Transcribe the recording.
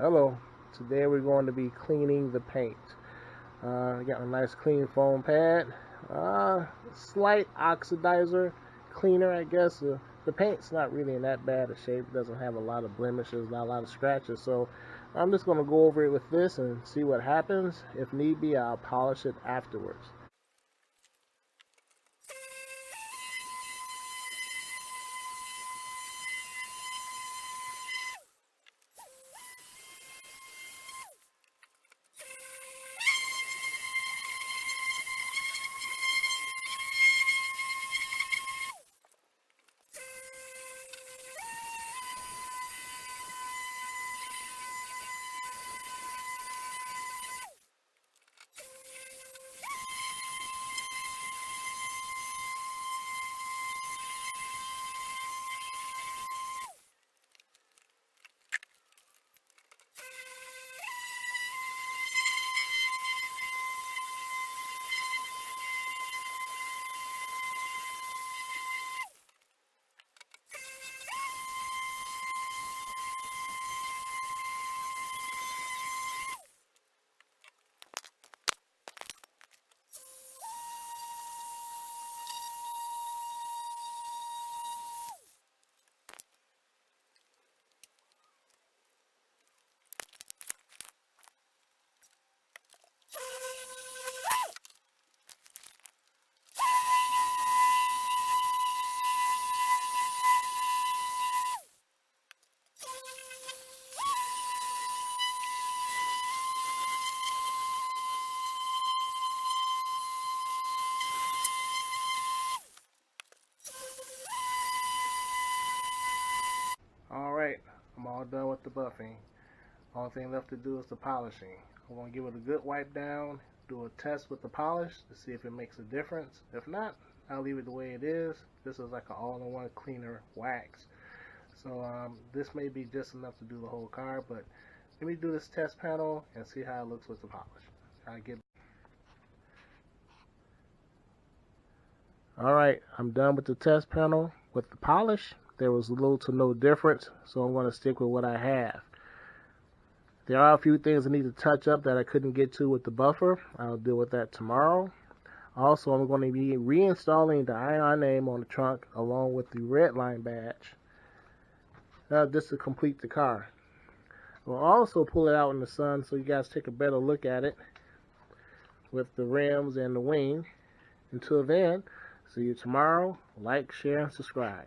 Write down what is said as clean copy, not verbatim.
Hello, today we're going to be cleaning the paint. Got a nice clean foam pad, slight oxidizer cleaner, I guess. The paint's not really in that bad a shape, it doesn't have a lot of blemishes, not a lot of scratches, so I'm just going to go over it with this and see what happens. If need be, I'll polish it afterwards. Alright, I'm all done with the buffing. Only thing left to do is the polishing. I'm going to give it a good wipe down, do a test with the polish to see if it makes a difference. If not, I'll leave it the way it is. This is like an all-in-one cleaner wax. So this may be just enough to do the whole car, but let me do this test panel and see how it looks with the polish. Alright, I'm done with the test panel. With the polish, there was little to no difference, so I'm going to stick with what I have. There are a few things I need to touch up that I couldn't get to with the buffer. I'll deal with that tomorrow. Also, I'm going to be reinstalling the IR name on the trunk along with the Redline badge. Just to complete the car. We'll also pull it out in the sun so you guys take a better look at it with the rims and the wing. Until then, see you tomorrow. Like, share, and subscribe.